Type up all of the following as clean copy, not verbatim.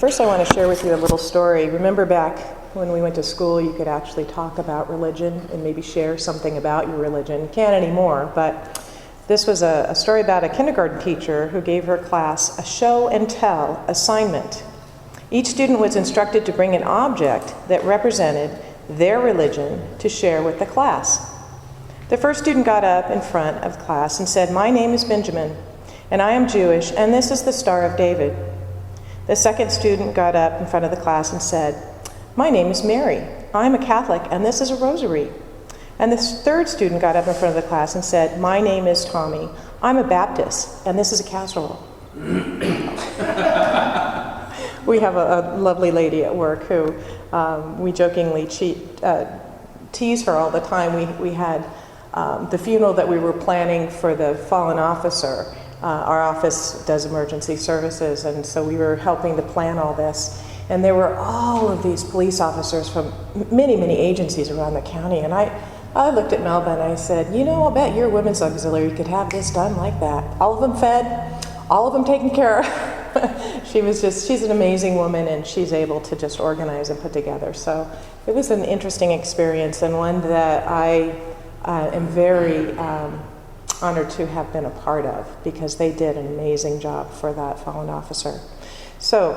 First I want to share with you a little story. Remember back when we went to school, you could actually talk about religion and maybe share something about your religion. You can't anymore, but this was a story about a kindergarten teacher who gave her class a show and tell assignment. Each student was instructed to bring an object that represented their religion to share with the class. The first student got up in front of class and said, "My name is Benjamin, and I am Jewish, and this is the Star of David." The second student got up in front of the class and said, "My name is Mary. I'm a Catholic, and this is a rosary." And the third student got up in front of the class and said, "My name is Tommy. I'm a Baptist, and this is a casserole." We have a lovely lady at work who we jokingly tease her all the time. We had the funeral that we were planning for the fallen officer. Our office does emergency services, and so we were helping to plan all this. And there were all of these police officers from many, many agencies around the county. And I looked at Melba and I said, I'll bet your women's auxiliary could have this done like that. All of them fed, all of them taken care of. She's an amazing woman, and she's able to just organize and put together. So it was an interesting experience, and one that I am very honored to have been a part of, because they did an amazing job for that fallen officer. So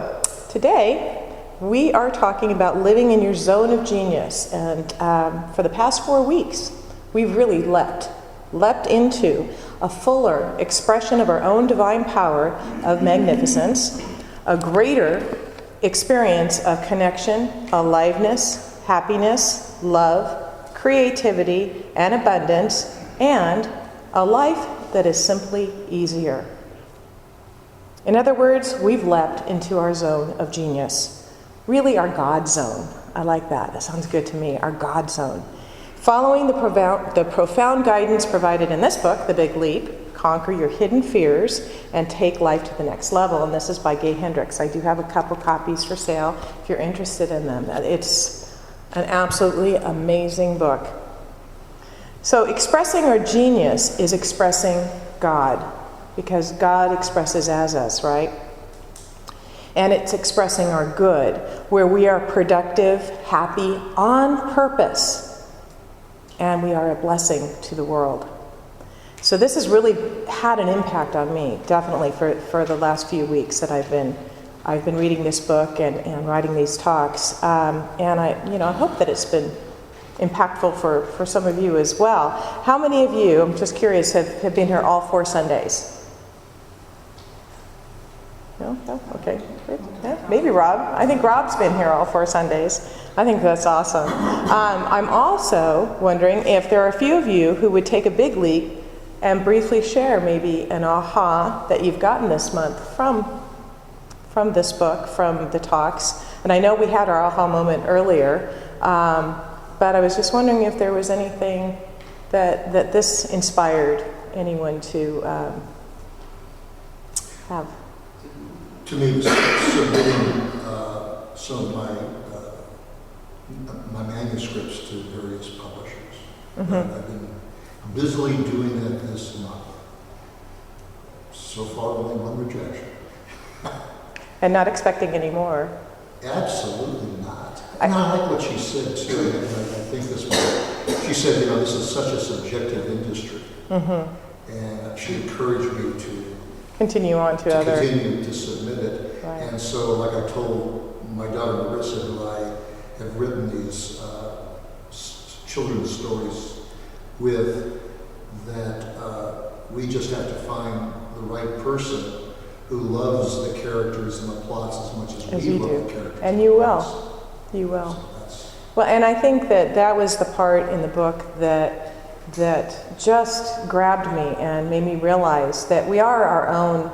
today we are talking about living in your zone of genius, and for the past 4 weeks we've really leapt into a fuller expression of our own divine power of magnificence, a greater experience of connection, aliveness, happiness, love, creativity, and abundance, and a life that is simply easier. In other words, we've leapt into our zone of genius. Really, our God zone. I like that. That sounds good to me. Our God zone. Following the profound guidance provided in this book, The Big Leap, Conquer Your Hidden Fears and Take Life to the Next Level. And this is by Gay Hendricks. I do have a couple copies for sale if you're interested in them. It's an absolutely amazing book. So expressing our genius is expressing God, because God expresses as us, right? And it's expressing our good, where we are productive, happy, on purpose, and we are a blessing to the world. So this has really had an impact on me, definitely, for the last few weeks that I've been reading this book and writing these talks. And I hope that it's been impactful for some of you as well. How many of you, I'm just curious, have been here all 4 Sundays? No? Okay. Yeah, maybe Rob. I think Rob's been here all 4 Sundays. I think that's awesome. I'm also wondering if there are a few of you who would take a big leap and briefly share maybe an aha that you've gotten this month from this book, from the talks. And I know we had our aha moment earlier, but I was just wondering if there was anything that this inspired anyone to have. To me, it was submitting some of my manuscripts to various publishers. Mm-hmm. I've been busily doing that this month. So far, only one rejection. And not expecting any more. Absolutely not. And I like what she said too. And I think this one, she said, this is such a subjective industry. Mm-hmm. And she encouraged me to continue on to continue to submit it. Right. And so, like I told my daughter Marissa, who I have written these children's stories with, that we just have to find the right person who loves the characters and the plots as much as we love the characters. And you will. You will. So well, and I think that was the part in the book that just grabbed me and made me realize that we are our own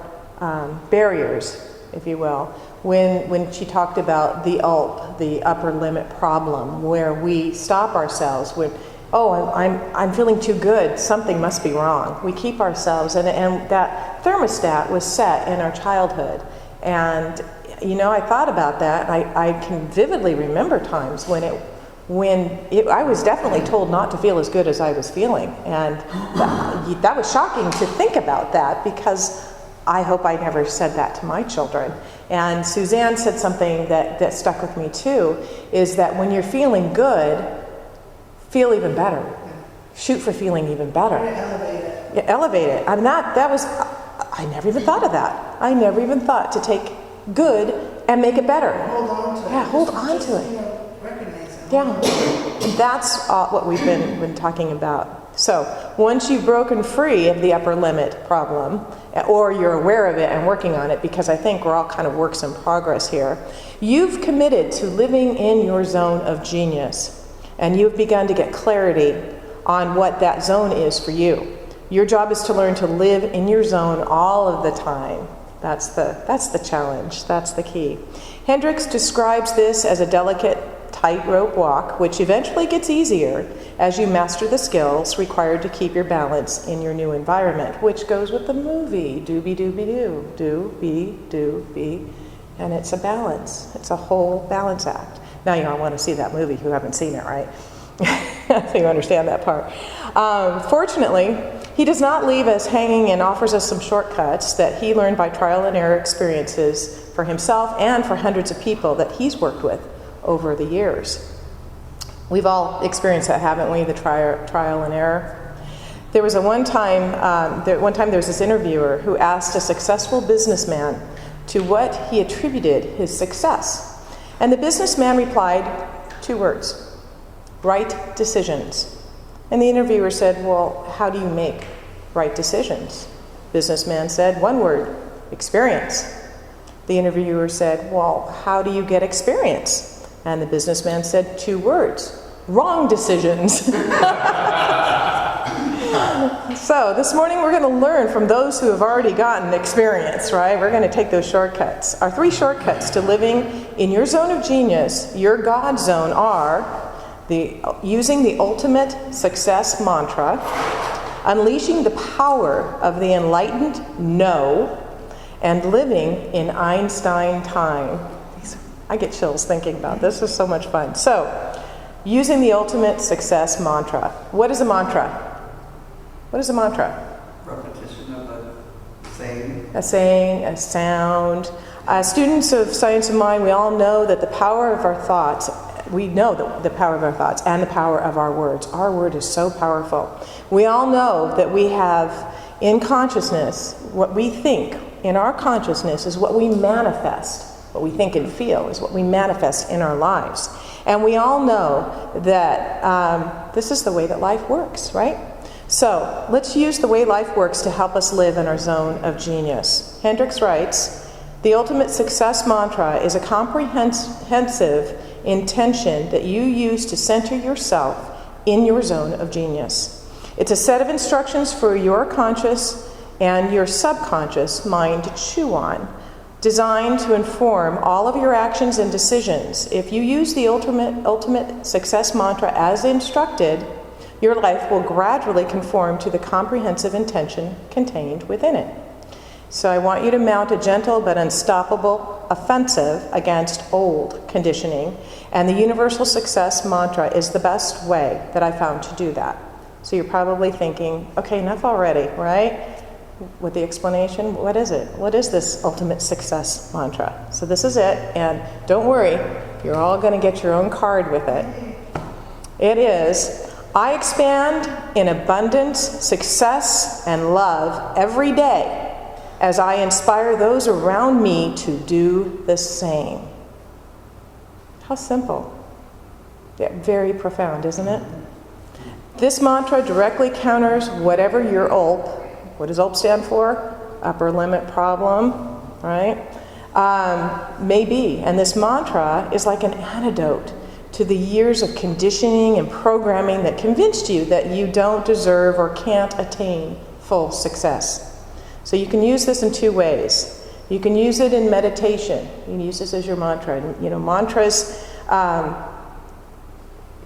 barriers, if you will. When she talked about the ULP, the upper limit problem, where we stop ourselves with, I'm feeling too good, something must be wrong. We keep ourselves, and that thermostat was set in our childhood. And I thought about that, and I can vividly remember times when I was definitely told not to feel as good as I was feeling. And that was shocking to think about that, because I hope I never said that to my children. And Suzanne said something that stuck with me too, is that when you're feeling good, feel even better. Shoot for feeling even better. Elevate it. Yeah, elevate it. I mean, that was, I never even thought of that. I never even thought to take good and make it better. Hold on to it. Yeah, hold on to it. You know, recognize it. Yeah, and that's what we've been talking about. So once you've broken free of the upper limit problem, or you're aware of it and working on it, because I think we're all kind of works in progress here, you've committed to living in your zone of genius, and you've begun to get clarity on what that zone is for you. Your job is to learn to live in your zone all of the time. That's the challenge. That's the key. Hendricks describes this as a delicate tightrope walk, which eventually gets easier as you master the skills required to keep your balance in your new environment, which goes with the movie, do-be-do-be-do, do-be-do-be, and it's a balance. It's a whole balance act. Now you all want to see that movie who haven't seen it, right? So you understand that part. Fortunately, he does not leave us hanging and offers us some shortcuts that he learned by trial and error experiences for himself and for hundreds of people that he's worked with over the years. We've all experienced that, haven't we? The trial and error. There was one time there was this interviewer who asked a successful businessman to what he attributed his success. And the businessman replied, 2 words, right decisions. And the interviewer said, well, how do you make right decisions? Businessman said, 1 word, experience. The interviewer said, well, how do you get experience? And the businessman said, 2 words, wrong decisions. So this morning we're going to learn from those who have already gotten experience, right? We're going to take those shortcuts. Our 3 shortcuts to living in your zone of genius, your God zone, are using the ultimate success mantra, unleashing the power of the enlightened no, and living in Einstein time. I get chills thinking about this. This is so much fun. So, using the ultimate success mantra. What is a mantra? What is a mantra? Repetition of a saying. A saying, a sound. Students of Science of Mind, we all know that the power of our thoughts, we know the power of our thoughts and the power of our words. Our word is so powerful. We all know that we have in consciousness, what we think in our consciousness is what we manifest. What we think and feel is what we manifest in our lives. And we all know that this is the way that life works, right? So let's use the way life works to help us live in our zone of genius. Hendricks writes, the ultimate success mantra is a comprehensive intention that you use to center yourself in your zone of genius. It's a set of instructions for your conscious and your subconscious mind to chew on, designed to inform all of your actions and decisions. If you use the ultimate success mantra as instructed, your life will gradually conform to the comprehensive intention contained within it. So I want you to mount a gentle but unstoppable offensive against old conditioning, and the universal success mantra is the best way that I found to do that. So you're probably thinking, okay, enough already, right? With the explanation, what is it? What is this ultimate success mantra? So this is it, and don't worry, you're all going to get your own card with it. It is, I expand in abundance, success, and love every day as I inspire those around me to do the same. How simple. Yeah, very profound, isn't it? This mantra directly counters whatever your ULP, what does ULP stand for? Upper limit problem, right? May be. And this mantra is like an antidote to the years of conditioning and programming that convinced you that you don't deserve or can't attain full success. So you can use this in 2 ways. You can use it in meditation. You can use this as your mantra. You know, mantras,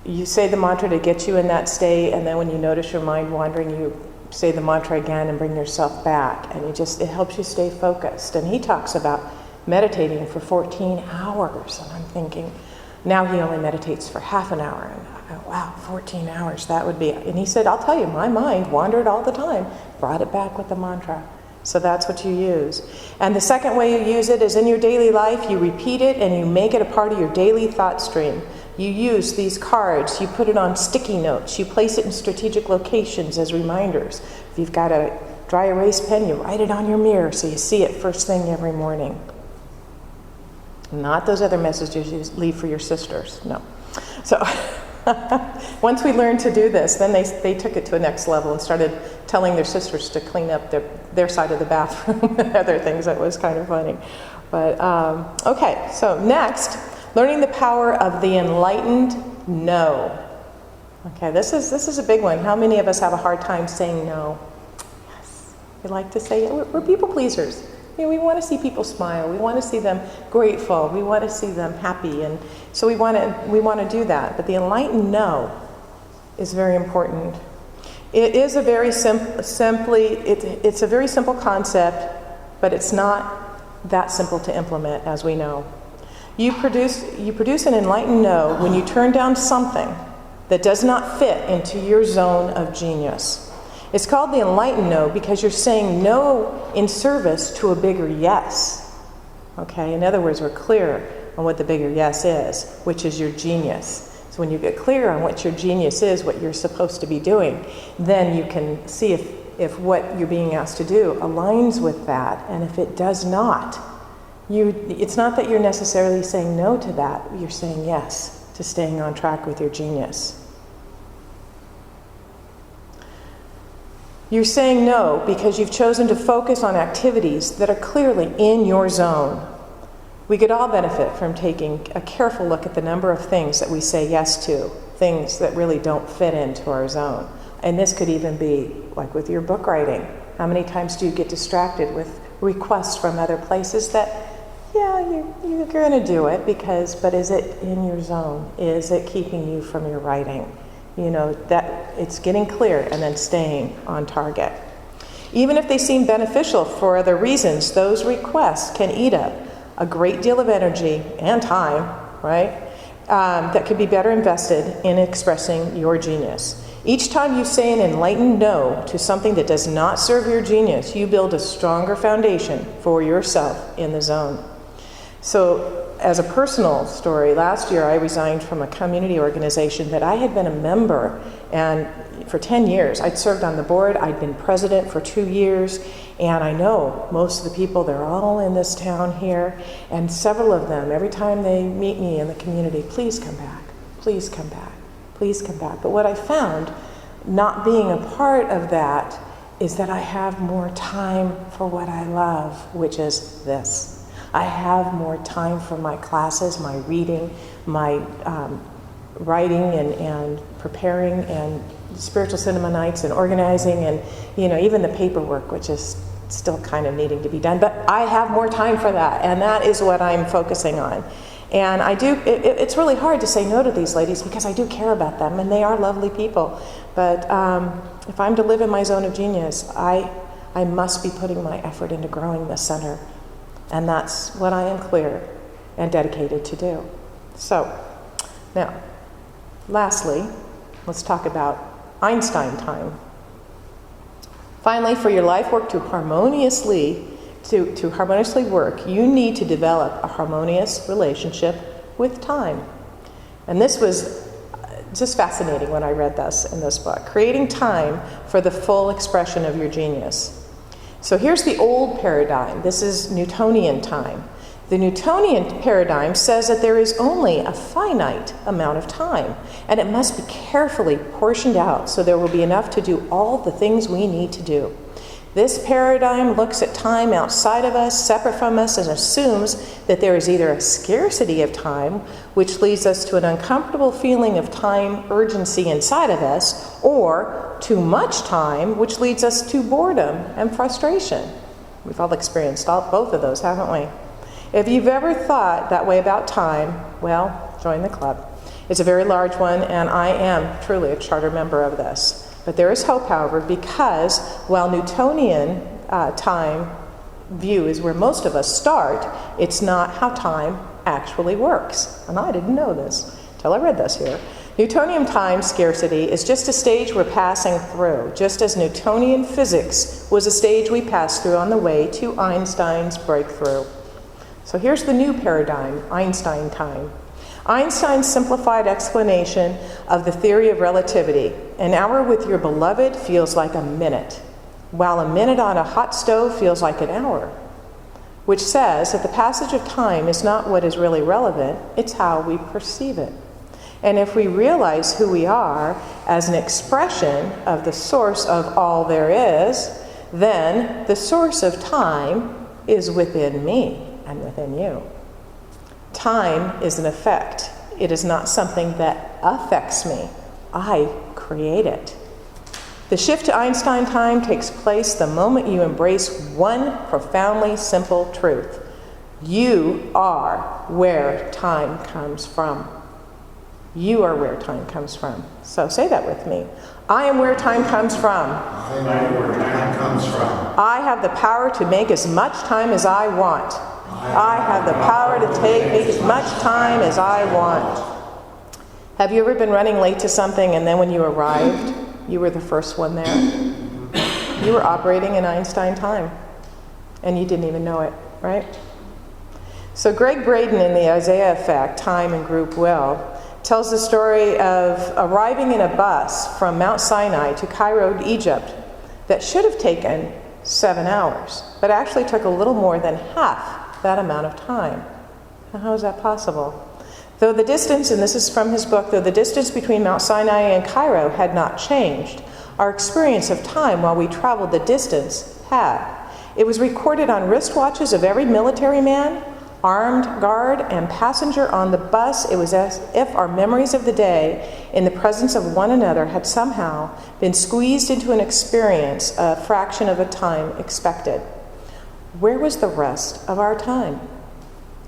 you say the mantra to get you in that state, and then when you notice your mind wandering, you say the mantra again and bring yourself back, and it helps you stay focused. And he talks about meditating for 14 hours, and I'm thinking, now he only meditates for half an hour, and I go, wow, 14 hours, that would be, and he said, I'll tell you, my mind wandered all the time, brought it back with the mantra. So that's what you use. And the second way you use it is in your daily life. You repeat it and you make it a part of your daily thought stream. You use these cards, you put it on sticky notes, you place it in strategic locations as reminders. If you've got a dry erase pen, you write it on your mirror so you see it first thing every morning. Not those other messages you leave for your sisters, no. So once we learned to do this, then they took it to a next level and started telling their sisters to clean up their side of the bathroom and other things. That was kind of funny. But okay, so next, learning the power of the enlightened no. Okay, this is a big one. How many of us have a hard time saying no? Yes, we like to say it. We're people pleasers. You know, we want to see people smile. We want to see them grateful. We want to see them happy, and so we want to do that. But the enlightened no is very important. It is a very it's a very simple concept, but it's not that simple to implement, as we know. You produce an enlightened no when you turn down something that does not fit into your zone of genius. It's called the enlightened no because you're saying no in service to a bigger yes. Okay, in other words, we're clear on what the bigger yes is, which is your genius. So when you get clear on what your genius is, what you're supposed to be doing, then you can see if what you're being asked to do aligns with that. And if it does not, it's not that you're necessarily saying no to that, you're saying yes to staying on track with your genius. You're saying no because you've chosen to focus on activities that are clearly in your zone. We could all benefit from taking a careful look at the number of things that we say yes to, things that really don't fit into our zone. And this could even be like with your book writing. How many times do you get distracted with requests from other places that, yeah, you're going to do it but is it in your zone? Is it keeping you from your writing? You know, that it's getting clear and then staying on target. Even if they seem beneficial for other reasons, those requests can eat up a great deal of energy and time, right? That could be better invested in expressing your genius. Each time you say an enlightened no to something that does not serve your genius, you build a stronger foundation for yourself in the zone. So, as a personal story, last year I resigned from a community organization that I had been a member and for 10 years. I'd served on the board, I'd been president for 2 years, and I know most of the people, they're all in this town here, and several of them, every time they meet me in the community, please come back, please come back, please come back. But what I found, not being a part of that, is that I have more time for what I love, which is this. I have more time for my classes, my reading, my writing and preparing, and spiritual cinema nights and organizing, and even the paperwork, which is still kind of needing to be done. But I have more time for that, and that is what I'm focusing on. And I do. It's really hard to say no to these ladies because I do care about them, and they are lovely people. But if I'm to live in my zone of genius, I must be putting my effort into growing this center. And that's what I am clear and dedicated to do. So, now, lastly, let's talk about Einstein time. Finally, for your life work to harmoniously work, you need to develop a harmonious relationship with time. And this was just fascinating when I read this in this book. Creating time for the full expression of your genius. So here's the old paradigm. This is Newtonian time. The Newtonian paradigm says that there is only a finite amount of time, and it must be carefully portioned out so there will be enough to do all the things we need to do. This paradigm looks at time outside of us, separate from us, and assumes that there is either a scarcity of time, which leads us to an uncomfortable feeling of time urgency inside of us, or too much time, which leads us to boredom and frustration. We've all experienced both of those, haven't we? If you've ever thought that way about time, well, join the club. It's a very large one, and I am truly a charter member of this. But there is hope, however, because while Newtonian time view is where most of us start, it's not how time actually works. And I didn't know this until I read this here. Newtonian time scarcity is just a stage we're passing through, just as Newtonian physics was a stage we passed through on the way to Einstein's breakthrough. So here's the new paradigm, Einstein time. Einstein's simplified explanation of the theory of relativity. An hour with your beloved feels like a minute, while a minute on a hot stove feels like an hour, which says that the passage of time is not what is really relevant, it's how we perceive it. And if we realize who we are as an expression of the source of all there is, then the source of time is within me and within you. Time is an effect. It is not something that affects me. I create it. The shift to Einstein time takes place the moment you embrace one profoundly simple truth. You are where time comes from. You are where time comes from. So say that with me. I am where time comes from. I am where time comes from. I have the power to make as much time as I want. I have the power to make as much time as I want. Have you ever been running late to something and then when you arrived, you were the first one there? You were operating in Einstein time and you didn't even know it, right? So Greg Braden in the Isaiah Effect, Time and Group Will, tells the story of arriving in a bus from Mount Sinai to Cairo, Egypt, that should have taken 7 hours, but actually took a little more than half that amount of time. Now, how is that possible? Though the distance, and this is from his book, though the distance between Mount Sinai and Cairo had not changed, our experience of time while we traveled the distance had. It was recorded on wristwatches of every military man, armed guard, and passenger on the bus. It was as if our memories of the day in the presence of one another had somehow been squeezed into an experience a fraction of a time expected. Where was the rest of our time?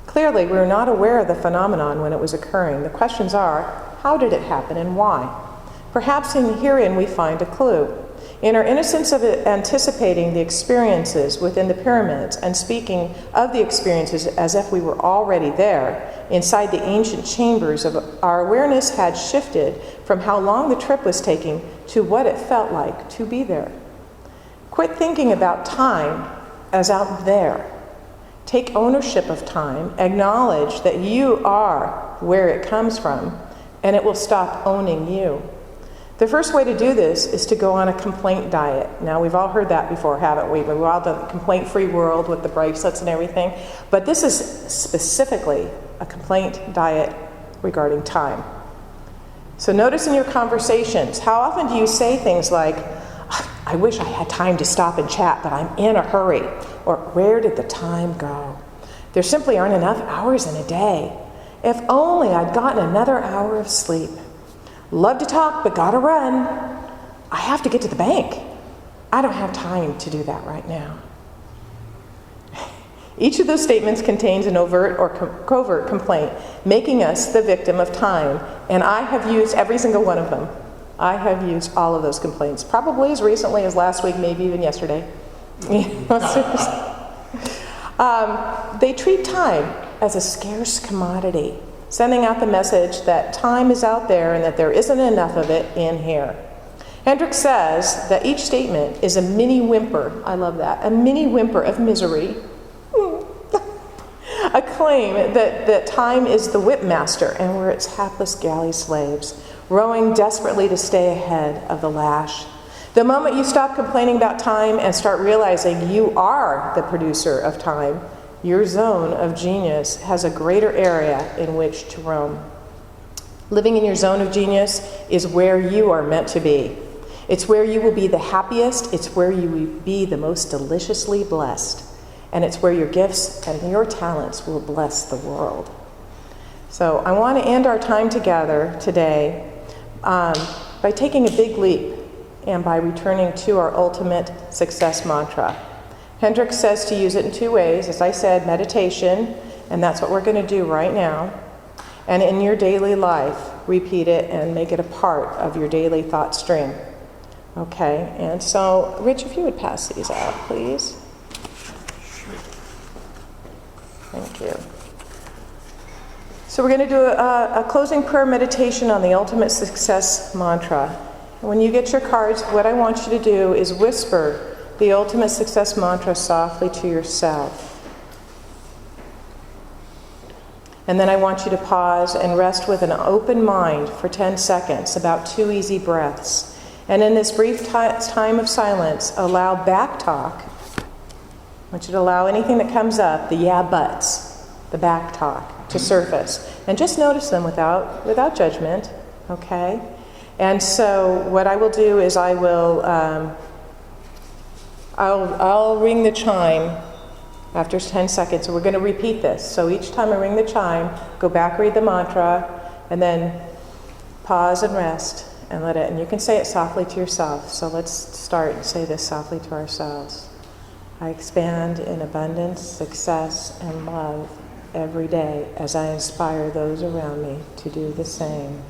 Clearly, we were not aware of the phenomenon when it was occurring. The questions are, how did it happen and why? Perhaps herein we find a clue. In our innocence of anticipating the experiences within the pyramids and speaking of the experiences as if we were already there, inside the ancient chambers of our awareness had shifted from how long the trip was taking to what it felt like to be there. Quit thinking about time as out there. Take ownership of time, acknowledge that you are where it comes from, and it will stop owning you. The first way to do this is to go on a complaint diet. Now, we've all heard that before, haven't we? We've all done the complaint-free world with the bracelets and everything. But this is specifically a complaint diet regarding time. So notice in your conversations, how often do you say things like, I wish I had time to stop and chat, but I'm in a hurry. Or, where did the time go? There simply aren't enough hours in a day. If only I'd gotten another hour of sleep. Love to talk, but gotta run. I have to get to the bank. I don't have time to do that right now. Each of those statements contains an overt or covert complaint, making us the victim of time. And I have used every single one of them. I have used all of those complaints, probably as recently as last week, maybe even yesterday. They treat time as a scarce commodity, sending out the message that time is out there and that there isn't enough of it in here. Hendricks says that each statement is a mini whimper, I love that, a mini whimper of misery. A claim that time is the whipmaster and we're its hapless galley slaves, rowing desperately to stay ahead of the lash. The moment you stop complaining about time and start realizing you are the producer of time, your zone of genius has a greater area in which to roam. Living in your zone of genius is where you are meant to be. It's where you will be the happiest. It's where you will be the most deliciously blessed. And it's where your gifts and your talents will bless the world. So I want to end our time together today by taking a big leap and by returning to our ultimate success mantra. Hendricks says to use it in 2 ways. As I said, meditation, and that's what we're going to do right now. And in your daily life, repeat it and make it a part of your daily thought stream. Okay, and so, Rich, if you would pass these out, please. Thank you. So we're going to do a closing prayer meditation on the ultimate success mantra. When you get your cards, what I want you to do is whisper the ultimate success mantra softly to yourself. And then I want you to pause and rest with an open mind for 10 seconds, about 2 easy breaths. And in this brief time of silence, allow back talk. I want you to allow anything that comes up, the yeah buts, the back talk, to surface. And just notice them without judgment, okay? And so what I will do is I'll ring the chime after 10 seconds. So we're going to repeat this. So each time I ring the chime, go back, read the mantra, and then pause and rest and let it. And you can say it softly to yourself. So let's start and say this softly to ourselves. I expand in abundance, success, and love every day as I inspire those around me to do the same.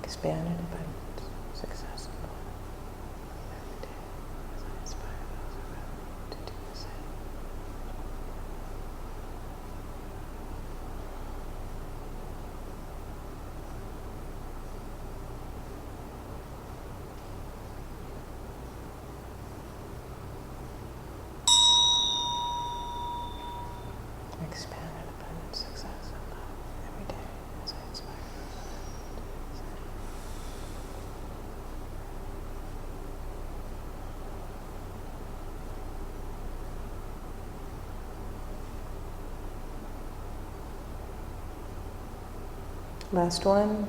Expand in abundance, success, and love every day as I inspire those around me to do the same. Expand in abundance, success, and love every day as I inspire those around me to do the same. Last one.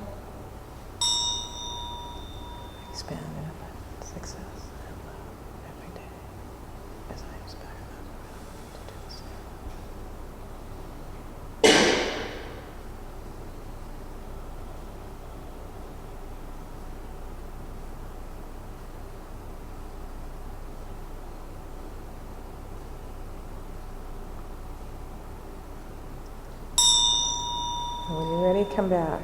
Expand in abundance, success, and love every day as I inspire those around me to do the same. And when you're ready, come back.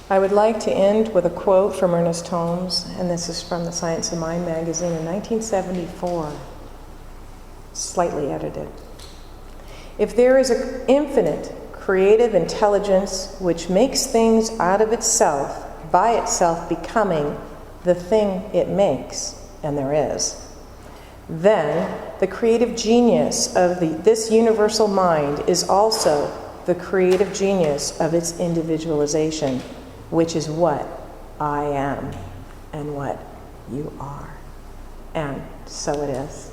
I would like to end with a quote from Ernest Holmes, and this is from the Science of Mind magazine in 1974, slightly edited. If there is an infinite creative intelligence which makes things out of itself, by itself becoming the thing it makes, and there is, then the creative genius of this universal mind is also the creative genius of its individualization, which is what I am and what you are. And so it is.